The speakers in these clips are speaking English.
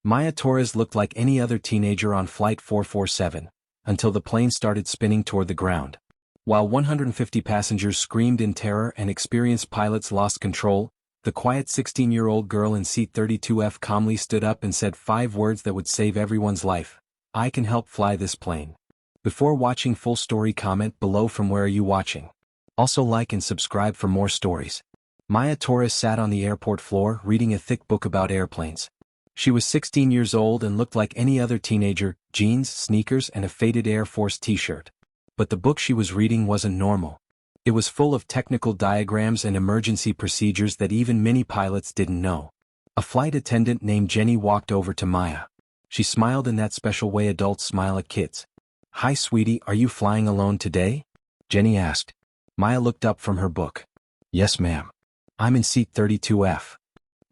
Maya Torres looked like any other teenager on Flight 447, until the plane started spinning toward the ground. While 150 passengers screamed in terror and experienced pilots lost control, the quiet 16-year-old girl in seat 32F calmly stood up and said 5 words that would save everyone's life. I can help fly this plane. Before watching full story, comment below from where are you watching. Also like and subscribe for more stories. Maya Torres sat on the airport floor reading a thick book about airplanes. She was 16 years old and looked like any other teenager, jeans, sneakers and a faded Air Force t-shirt. But the book she was reading wasn't normal. It was full of technical diagrams and emergency procedures that even mini pilots didn't know. A flight attendant named Jenny walked over to Maya. She smiled in that special way adults smile at kids. Hi sweetie, are you flying alone today? Jenny asked. Maya looked up from her book. Yes ma'am. I'm in seat 32F.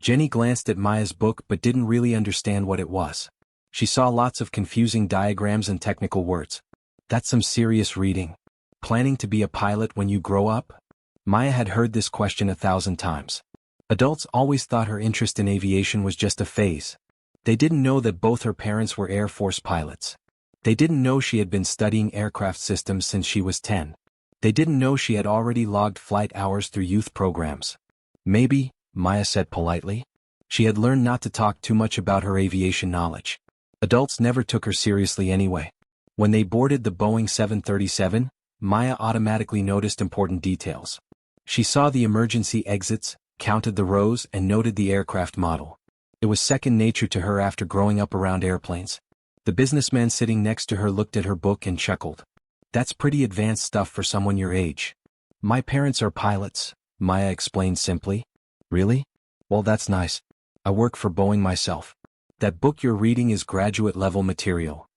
Jenny glanced at Maya's book but didn't really understand what it was. She saw lots of confusing diagrams and technical words. That's some serious reading. Planning to be a pilot when you grow up? Maya had heard this question 1,000 times. Adults always thought her interest in aviation was just a phase. They didn't know that both her parents were Air Force pilots. They didn't know she had been studying aircraft systems since she was 10. They didn't know she had already logged flight hours through youth programs. Maybe, Maya said politely. She had learned not to talk too much about her aviation knowledge. Adults never took her seriously anyway. When they boarded the Boeing 737, Maya automatically noticed important details. She saw the emergency exits, counted the rows and noted the aircraft model. It was second nature to her after growing up around airplanes. The businessman sitting next to her looked at her book and chuckled. That's pretty advanced stuff for someone your age. My parents are pilots, Maya explained simply. Really? Well, that's nice. I work for Boeing myself. That book you're reading is graduate-level material.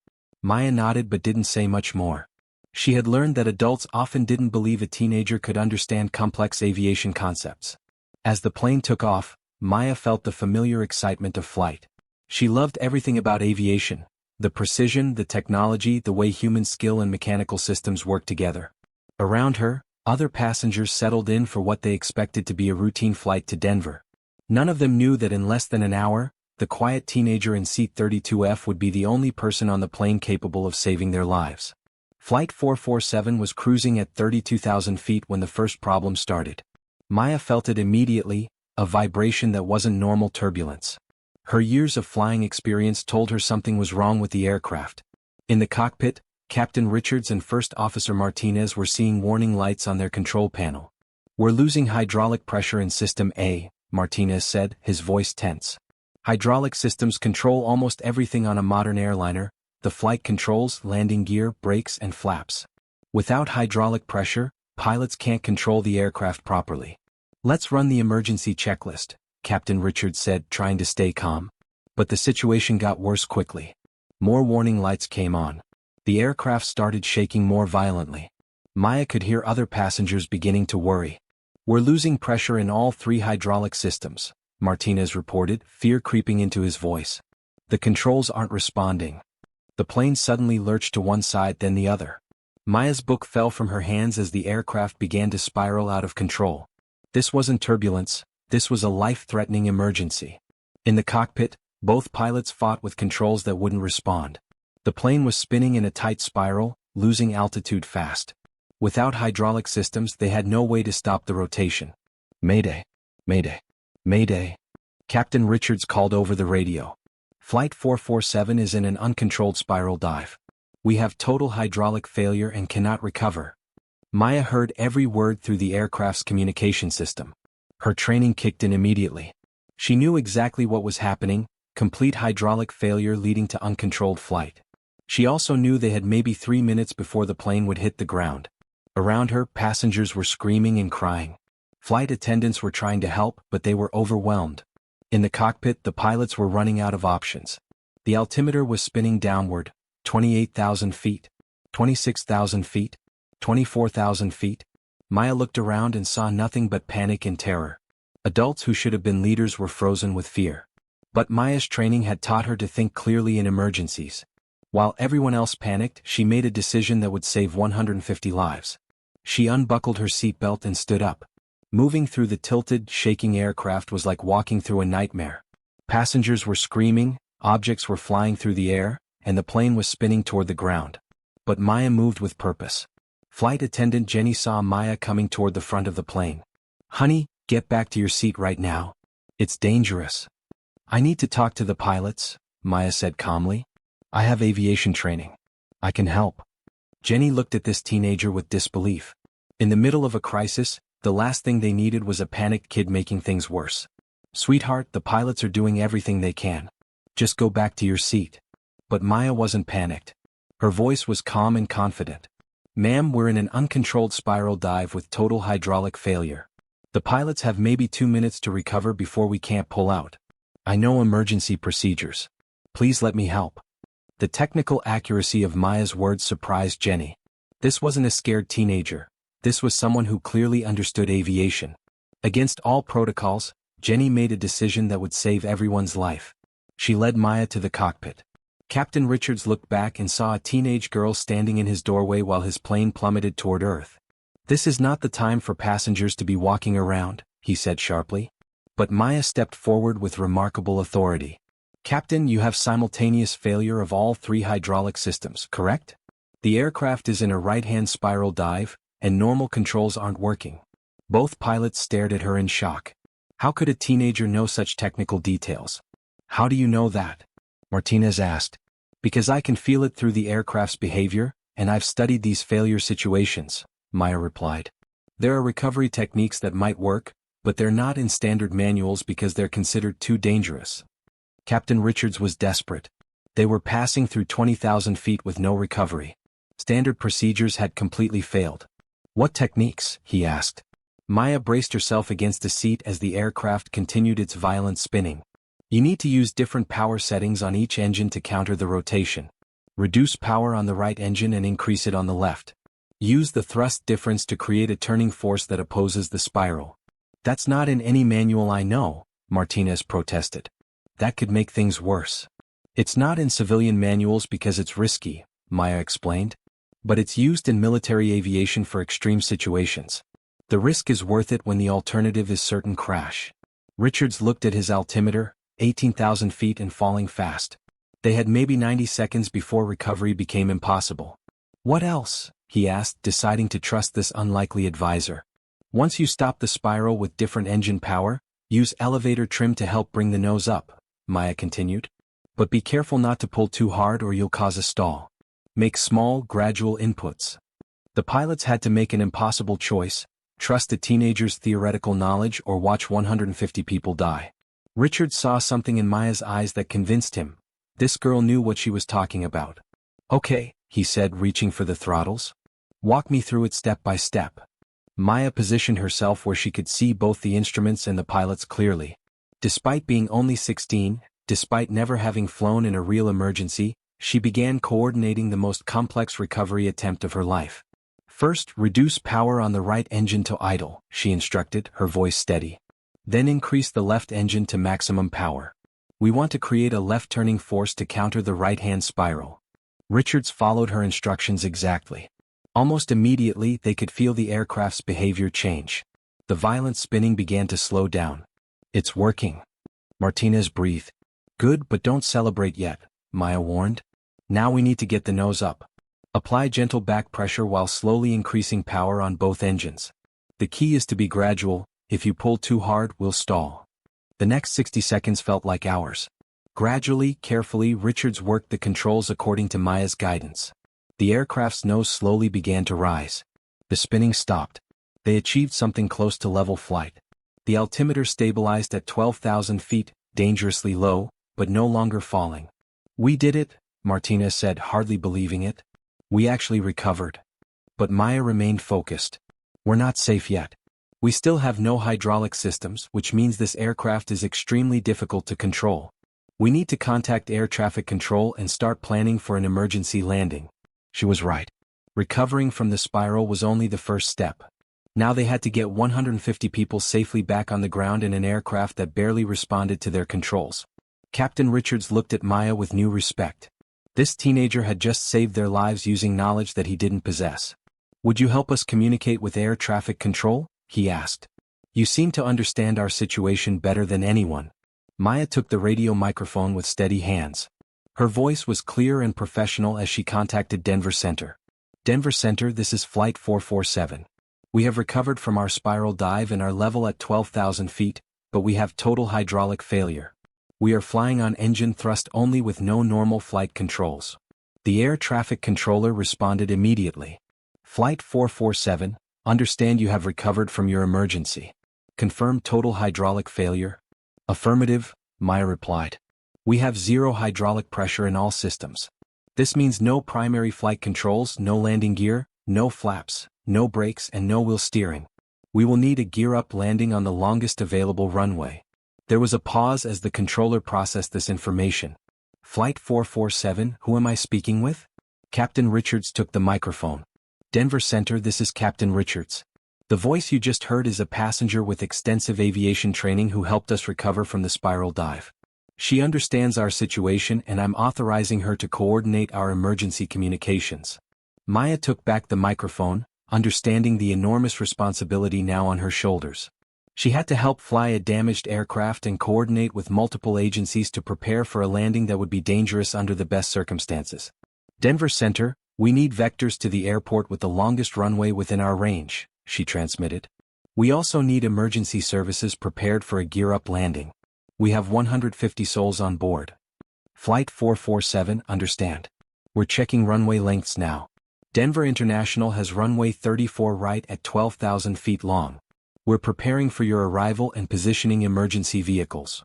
Maya nodded but didn't say much more. She had learned that adults often didn't believe a teenager could understand complex aviation concepts. As the plane took off, Maya felt the familiar excitement of flight. She loved everything about aviation, the precision, the technology, the way human skill and mechanical systems work together. Around her, other passengers settled in for what they expected to be a routine flight to Denver. None of them knew that in less than an hour, the quiet teenager in seat 32F would be the only person on the plane capable of saving their lives. Flight 447 was cruising at 32,000 feet when the first problem started. Maya felt it immediately, a vibration that wasn't normal turbulence. Her years of flying experience told her something was wrong with the aircraft. In the cockpit, Captain Richards and First Officer Martinez were seeing warning lights on their control panel. We're losing hydraulic pressure in System A, Martinez said, his voice tense. Hydraulic systems control almost everything on a modern airliner, the flight controls, landing gear, brakes and flaps. Without hydraulic pressure, pilots can't control the aircraft properly. Let's run the emergency checklist, Captain Richards said, trying to stay calm. But the situation got worse quickly. More warning lights came on. The aircraft started shaking more violently. Maya could hear other passengers beginning to worry. We're losing pressure in all 3 hydraulic systems, Martinez reported, fear creeping into his voice. The controls aren't responding. The plane suddenly lurched to one side then the other. Maya's book fell from her hands as the aircraft began to spiral out of control. This wasn't turbulence, this was a life-threatening emergency. In the cockpit, both pilots fought with controls that wouldn't respond. The plane was spinning in a tight spiral, losing altitude fast. Without hydraulic systems, they had no way to stop the rotation. Mayday! Mayday! Mayday! Captain Richards called over the radio. Flight 447 is in an uncontrolled spiral dive. We have total hydraulic failure and cannot recover. Maya heard every word through the aircraft's communication system. Her training kicked in immediately. She knew exactly what was happening, complete hydraulic failure leading to uncontrolled flight. She also knew they had maybe 3 minutes before the plane would hit the ground. Around her, passengers were screaming and crying. Flight attendants were trying to help, but they were overwhelmed. In the cockpit, the pilots were running out of options. The altimeter was spinning downward, 28,000 feet, 26,000 feet, 24,000 feet. Maya looked around and saw nothing but panic and terror. Adults who should have been leaders were frozen with fear. But Maya's training had taught her to think clearly in emergencies. While everyone else panicked, she made a decision that would save 150 lives. She unbuckled her seatbelt and stood up. Moving through the tilted, shaking aircraft was like walking through a nightmare. Passengers were screaming, Objects were flying through the air, and the plane was spinning toward the ground. But Maya moved with purpose. Flight attendant Jenny saw Maya coming toward the front of the plane. "Honey, get back to your seat right now. It's dangerous." "I need to talk to the pilots," Maya said calmly. "I have aviation training. I can help." Jenny looked at this teenager with disbelief. In the middle of a crisis, the last thing they needed was a panicked kid making things worse. "Sweetheart, the pilots are doing everything they can. Just go back to your seat." But Maya wasn't panicked. Her voice was calm and confident. "Ma'am, we're in an uncontrolled spiral dive with total hydraulic failure. The pilots have maybe 2 minutes to recover before we can't pull out. I know emergency procedures. Please let me help." The technical accuracy of Maya's words surprised Jenny. This wasn't a scared teenager. This was someone who clearly understood aviation. Against all protocols, Jenny made a decision that would save everyone's life. She led Maya to the cockpit. Captain Richards looked back and saw a teenage girl standing in his doorway while his plane plummeted toward Earth. "This is not the time for passengers to be walking around," he said sharply. But Maya stepped forward with remarkable authority. "Captain, you have simultaneous failure of all 3 hydraulic systems, correct? The aircraft is in a right-hand spiral dive, and normal controls aren't working." Both pilots stared at her in shock. How could a teenager know such technical details? "How do you know that?" Martinez asked. "Because I can feel it through the aircraft's behavior, and I've studied these failure situations," Maya replied. "There are recovery techniques that might work, but they're not in standard manuals because they're considered too dangerous." Captain Richards was desperate. They were passing through 20,000 feet with no recovery. Standard procedures had completely failed. "What techniques?" he asked. Maya braced herself against the seat as the aircraft continued its violent spinning. "You need to use different power settings on each engine to counter the rotation. Reduce power on the right engine and increase it on the left. Use the thrust difference to create a turning force that opposes the spiral." "That's not in any manual I know," Martinez protested. "That could make things worse." "It's not in civilian manuals because it's risky," Maya explained. "But it's used in military aviation for extreme situations. The risk is worth it when the alternative is certain crash." Richards looked at his altimeter, 18,000 feet and falling fast. They had maybe 90 seconds before recovery became impossible. "What else?" he asked, deciding to trust this unlikely advisor. "Once you stop the spiral with different engine power, use elevator trim to help bring the nose up," Maya continued. "But be careful not to pull too hard or you'll cause a stall. Make small, gradual inputs." The pilots had to make an impossible choice: trust the teenager's theoretical knowledge or watch 150 people die. Richard saw something in Maya's eyes that convinced him. This girl knew what she was talking about. "Okay," he said, reaching for the throttles. "Walk me through it step by step." Maya positioned herself where she could see both the instruments and the pilots clearly. Despite being only 16, despite never having flown in a real emergency, she began coordinating the most complex recovery attempt of her life. "First, reduce power on the right engine to idle," she instructed, her voice steady. "Then increase the left engine to maximum power. We want to create a left turning force to counter the right-hand spiral." Richards followed her instructions exactly. Almost immediately they could feel the aircraft's behavior change. The violent spinning began to slow down. "It's working," Martinez breathed. "Good, but don't celebrate yet," Maya warned. "Now we need to get the nose up. Apply gentle back pressure while slowly increasing power on both engines. The key is to be gradual. If you pull too hard, we'll stall." The next 60 seconds felt like hours. Gradually, carefully, Richards worked the controls according to Maya's guidance. The aircraft's nose slowly began to rise. The spinning stopped. They achieved something close to level flight. The altimeter stabilized at 12,000 feet, dangerously low, but no longer falling. "We did it," Martinez said, hardly believing it. "We actually recovered." But Maya remained focused. "We're not safe yet. We still have no hydraulic systems, which means this aircraft is extremely difficult to control. We need to contact air traffic control and start planning for an emergency landing." She was right. Recovering from the spiral was only the first step. Now they had to get 150 people safely back on the ground in an aircraft that barely responded to their controls. Captain Richards looked at Maya with new respect. This teenager had just saved their lives using knowledge that he didn't possess. "Would you help us communicate with air traffic control?" he asked. "You seem to understand our situation better than anyone." Maya took the radio microphone with steady hands. Her voice was clear and professional as she contacted Denver Center. Denver Center, this is Flight 447. We have recovered from our spiral dive and are level at 12,000 feet, but we have total hydraulic failure. We are flying on engine thrust only with no normal flight controls. The air traffic controller responded immediately. Flight 447, understand you have recovered from your emergency. Confirm total hydraulic failure? Affirmative, Maya replied. We have zero hydraulic pressure in all systems. This means no primary flight controls, no landing gear, no flaps, no brakes and no wheel steering. We will need a gear-up landing on the longest available runway. There was a pause as the controller processed this information. Flight 447, who am I speaking with? Captain Richards took the microphone. Denver Center, this is Captain Richards. The voice you just heard is a passenger with extensive aviation training who helped us recover from the spiral dive. She understands our situation and I'm authorizing her to coordinate our emergency communications. Maya took back the microphone, understanding the enormous responsibility now on her shoulders. She had to help fly a damaged aircraft and coordinate with multiple agencies to prepare for a landing that would be dangerous under the best circumstances. Denver Center, we need vectors to the airport with the longest runway within our range, she transmitted. We also need emergency services prepared for a gear-up landing. We have 150 souls on board. Flight 447, understand. We're checking runway lengths now. Denver International has runway 34 right at 12,000 feet long. We're preparing for your arrival and positioning emergency vehicles.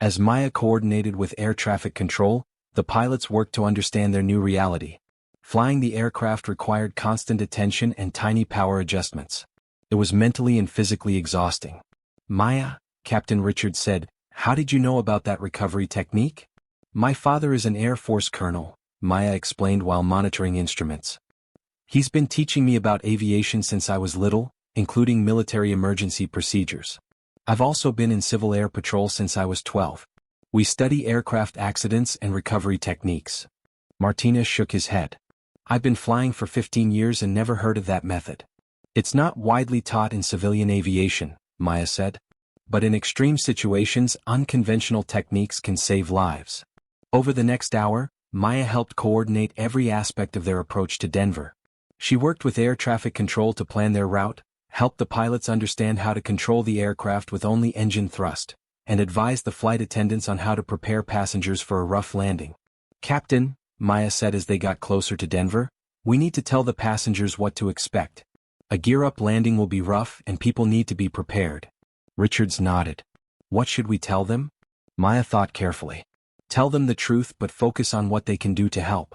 As Maya coordinated with air traffic control, the pilots worked to understand their new reality. Flying the aircraft required constant attention and tiny power adjustments. It was mentally and physically exhausting. Maya, Captain Richards said, how did you know about that recovery technique? My father is an Air Force colonel, Maya explained while monitoring instruments. He's been teaching me about aviation since I was little, including military emergency procedures. I've also been in Civil Air Patrol since I was 12. We study aircraft accidents and recovery techniques. Martinez shook his head. I've been flying for 15 years and never heard of that method. It's not widely taught in civilian aviation, Maya said. But in extreme situations, unconventional techniques can save lives. Over the next hour, Maya helped coordinate every aspect of their approach to Denver. She worked with air traffic control to plan their route, helped the pilots understand how to control the aircraft with only engine thrust, and advised the flight attendants on how to prepare passengers for a rough landing. Captain, Maya said as they got closer to Denver, we need to tell the passengers what to expect. A gear-up landing will be rough and people need to be prepared. Richards nodded. What should we tell them? Maya thought carefully. Tell them the truth but focus on what they can do to help.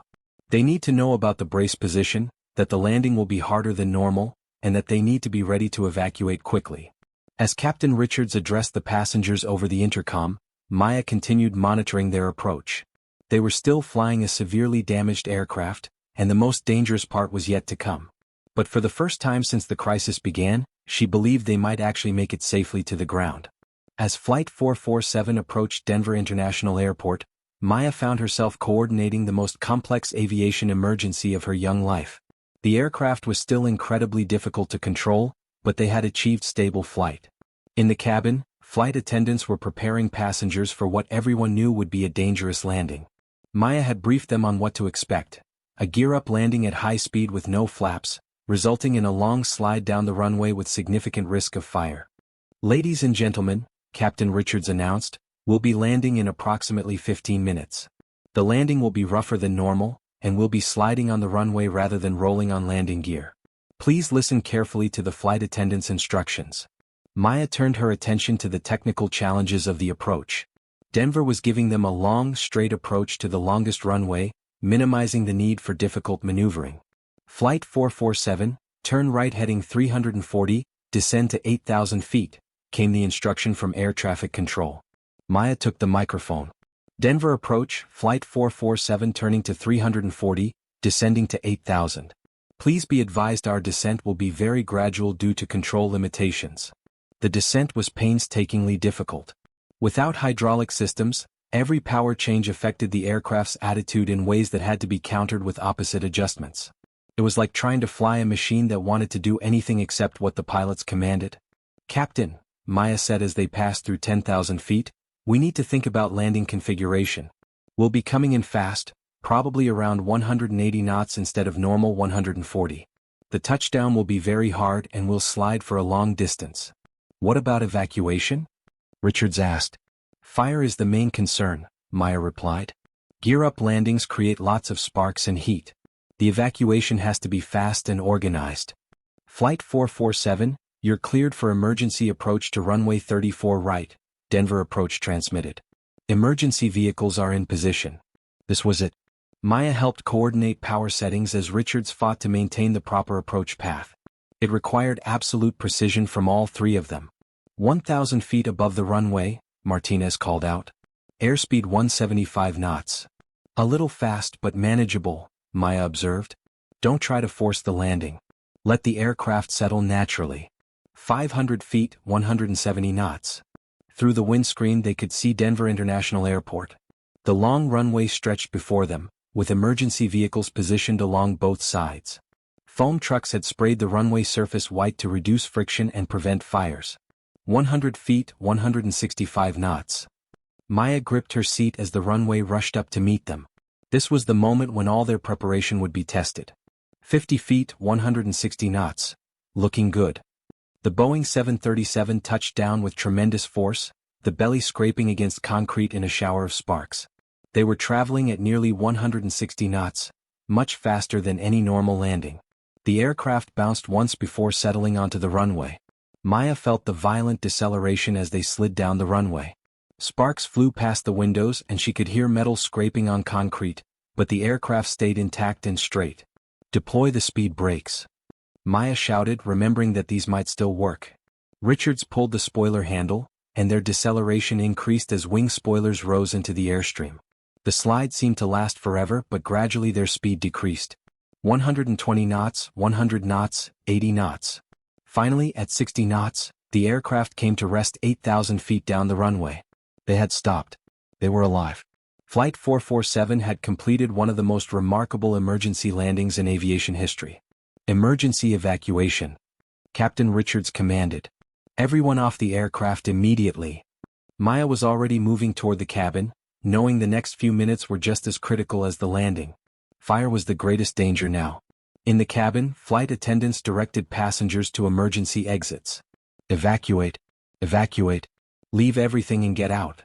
They need to know about the brace position, that the landing will be harder than normal, and that they need to be ready to evacuate quickly. As Captain Richards addressed the passengers over the intercom, Maya continued monitoring their approach. They were still flying a severely damaged aircraft, and the most dangerous part was yet to come. But for the first time since the crisis began, she believed they might actually make it safely to the ground. As Flight 447 approached Denver International Airport, Maya found herself coordinating the most complex aviation emergency of her young life. The aircraft was still incredibly difficult to control, but they had achieved stable flight. In the cabin, flight attendants were preparing passengers for what everyone knew would be a dangerous landing. Maya had briefed them on what to expect: a gear-up landing at high speed with no flaps, resulting in a long slide down the runway with significant risk of fire. Ladies and gentlemen, Captain Richards announced, we'll be landing in approximately 15 minutes. The landing will be rougher than normal, and we'll be sliding on the runway rather than rolling on landing gear. Please listen carefully to the flight attendant's instructions. Maya turned her attention to the technical challenges of the approach. Denver was giving them a long, straight approach to the longest runway, minimizing the need for difficult maneuvering. Flight 447, turn right heading 340, descend to 8,000 feet, came the instruction from air traffic control. Maya took the microphone. Denver approach, Flight 447 turning to 340, descending to 8,000. Please be advised our descent will be very gradual due to control limitations. The descent was painstakingly difficult. Without hydraulic systems, every power change affected the aircraft's attitude in ways that had to be countered with opposite adjustments. It was like trying to fly a machine that wanted to do anything except what the pilots commanded. Captain, Maya said as they passed through 10,000 feet, We need to think about landing configuration. We'll be coming in fast, probably around 180 knots instead of normal 140. The touchdown will be very hard and we'll slide for a long distance. What about evacuation? Richards asked. Fire is the main concern, Maya replied. Gear-up landings create lots of sparks and heat. The evacuation has to be fast and organized. Flight 447, you're cleared for emergency approach to runway 34 right, Denver approach transmitted. Emergency vehicles are in position. This was it. Maya helped coordinate power settings as Richards fought to maintain the proper approach path. It required absolute precision from all three of them. 1,000 feet above the runway, Martinez called out. Airspeed 175 knots. A little fast but manageable, Maya observed. Don't try to force the landing. Let the aircraft settle naturally. 500 feet, 170 knots. Through the windscreen they could see Denver International Airport. The long runway stretched before them, with emergency vehicles positioned along both sides. Foam trucks had sprayed the runway surface white to reduce friction and prevent fires. 100 feet, 165 knots. Maya gripped her seat as the runway rushed up to meet them. This was the moment when all their preparation would be tested. 50 feet, 160 knots. Looking good. The Boeing 737 touched down with tremendous force, the belly scraping against concrete in a shower of sparks. They were traveling at nearly 160 knots, much faster than any normal landing. The aircraft bounced once before settling onto the runway. Maya felt the violent deceleration as they slid down the runway. Sparks flew past the windows and she could hear metal scraping on concrete, but the aircraft stayed intact and straight. Deploy the speed brakes. Maya shouted, remembering that these might still work. Richards pulled the spoiler handle, and their deceleration increased as wing spoilers rose into the airstream. The slide seemed to last forever, but gradually their speed decreased. 120 knots, 100 knots, 80 knots. Finally, at 60 knots, the aircraft came to rest 8,000 feet down the runway. They had stopped. They were alive. Flight 447 had completed one of the most remarkable emergency landings in aviation history. Emergency evacuation. Captain Richards commanded. Everyone off the aircraft immediately. Maya was already moving toward the cabin, knowing the next few minutes were just as critical as the landing. Fire was the greatest danger now. In the cabin, flight attendants directed passengers to emergency exits. Evacuate. Evacuate. Leave everything and get out.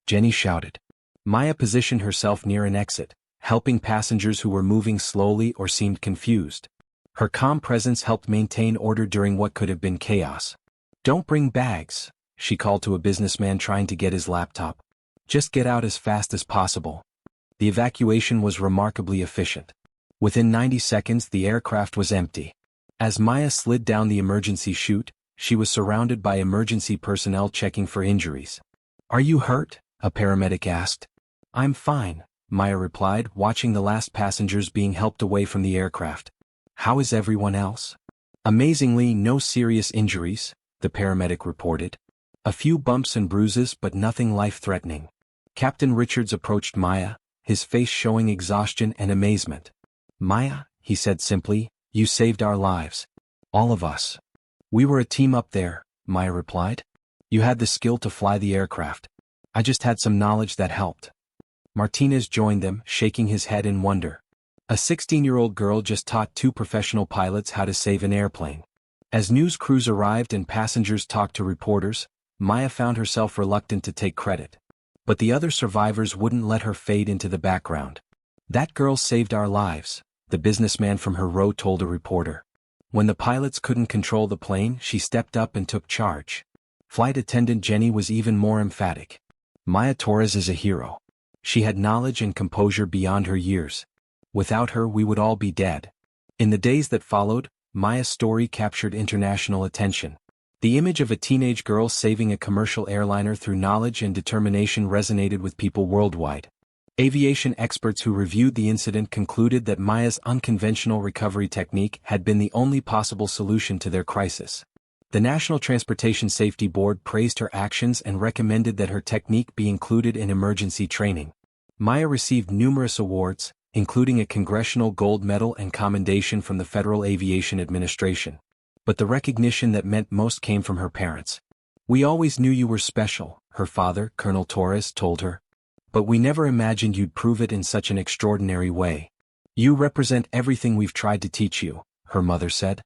Jenny shouted. Maya positioned herself near an exit, helping passengers who were moving slowly or seemed confused. Her calm presence helped maintain order during what could have been chaos. Don't bring bags, she called to a businessman trying to get his laptop. Just get out as fast as possible. The evacuation was remarkably efficient. Within 90 seconds the aircraft was empty. As Maya slid down the emergency chute, she was surrounded by emergency personnel checking for injuries. Are you hurt? A paramedic asked. I'm fine, Maya replied, watching the last passengers being helped away from the aircraft. How is everyone else? Amazingly, no serious injuries, the paramedic reported. A few bumps and bruises but nothing life-threatening. Captain Richards approached Maya, his face showing exhaustion and amazement. Maya, he said simply, you saved our lives. All of us. We were a team up there, Maya replied. You had the skill to fly the aircraft. I just had some knowledge that helped. Martinez joined them, shaking his head in wonder. A 16-year-old girl just taught two professional pilots how to save an airplane. As news crews arrived and passengers talked to reporters, Maya found herself reluctant to take credit. But the other survivors wouldn't let her fade into the background. That girl saved our lives, the businessman from her row told a reporter. When the pilots couldn't control the plane, she stepped up and took charge. Flight attendant Jenny was even more emphatic. Maya Torres is a hero. She had knowledge and composure beyond her years. Without her we would all be dead. In the days that followed, Maya's story captured international attention. The image of a teenage girl saving a commercial airliner through knowledge and determination resonated with people worldwide. Aviation experts who reviewed the incident concluded that Maya's unconventional recovery technique had been the only possible solution to their crisis. The National Transportation Safety Board praised her actions and recommended that her technique be included in emergency training. Maya received numerous awards, including a Congressional Gold Medal and commendation from the Federal Aviation Administration. But the recognition that meant most came from her parents. We always knew you were special, her father, Colonel Torres, told her. But we never imagined you'd prove it in such an extraordinary way. You represent everything we've tried to teach you, her mother said.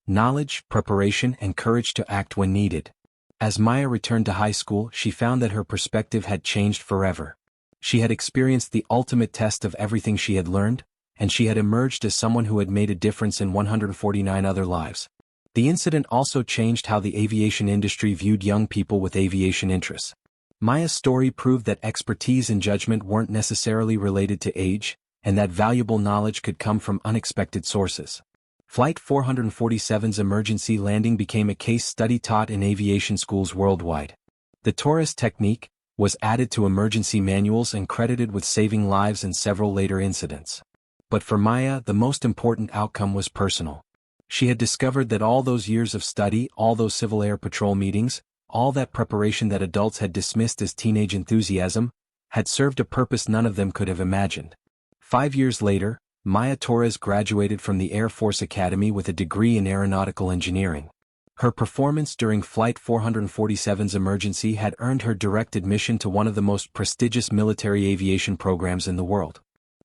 Knowledge, preparation, and courage to act when needed. As Maya returned to high school, she found that her perspective had changed forever. She had experienced the ultimate test of everything she had learned, and she had emerged as someone who had made a difference in 149 other lives. The incident also changed how the aviation industry viewed young people with aviation interests. Maya's story proved that expertise and judgment weren't necessarily related to age, and that valuable knowledge could come from unexpected sources. Flight 447's emergency landing became a case study taught in aviation schools worldwide. The Torres technique was added to emergency manuals and credited with saving lives in several later incidents. But for Maya, the most important outcome was personal. She had discovered that all those years of study, all those Civil Air Patrol meetings, all that preparation that adults had dismissed as teenage enthusiasm, had served a purpose none of them could have imagined. 5 years later, Maya Torres graduated from the Air Force Academy with a degree in aeronautical engineering. Her performance during Flight 447's emergency had earned her direct admission to one of the most prestigious military aviation programs in the world.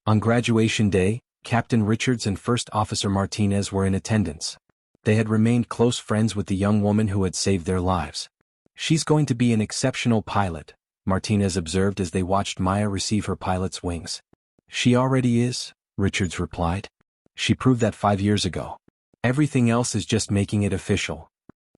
On graduation day, Captain Richards and First Officer Martinez were in attendance. They had remained close friends with the young woman who had saved their lives. "She's going to be an exceptional pilot," Martinez observed as they watched Maya receive her pilot's wings. "She already is," Richards replied. "She proved that 5 years ago. Everything else is just making it official."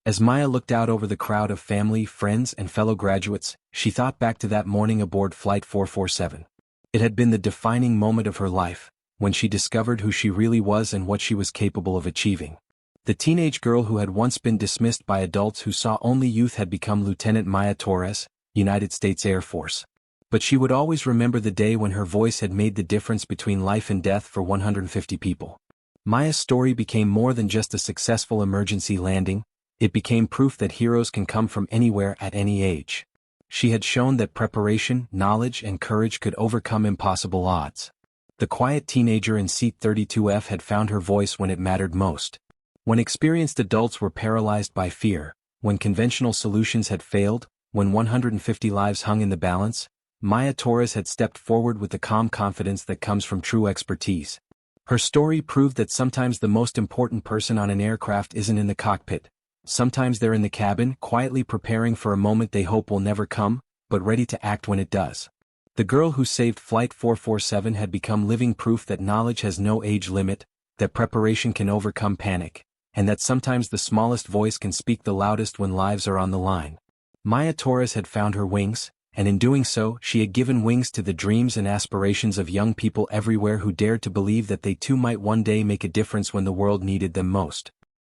As Maya looked out over the crowd of family, friends, and fellow graduates, she thought back to that morning aboard Flight 447. It had been the defining moment of her life, when she discovered who she really was and what she was capable of achieving. The teenage girl who had once been dismissed by adults who saw only youth had become Lieutenant Maya Torres, United States Air Force. But she would always remember the day when her voice had made the difference between life and death for 150 people. Maya's story became more than just a successful emergency landing, it became proof that heroes can come from anywhere at any age. She had shown that preparation, knowledge, and courage could overcome impossible odds. The quiet teenager in seat 32F had found her voice when it mattered most. When experienced adults were paralyzed by fear, when conventional solutions had failed, when 150 lives hung in the balance, Maya Torres had stepped forward with the calm confidence that comes from true expertise. Her story proved that sometimes the most important person on an aircraft isn't in the cockpit. Sometimes they're in the cabin, quietly preparing for a moment they hope will never come, but ready to act when it does. The girl who saved Flight 447 had become living proof that knowledge has no age limit, that preparation can overcome panic, and that sometimes the smallest voice can speak the loudest when lives are on the line. Maya Torres had found her wings, and in doing so, she had given wings to the dreams and aspirations of young people everywhere who dared to believe that they too might one day make a difference when the world needed them most.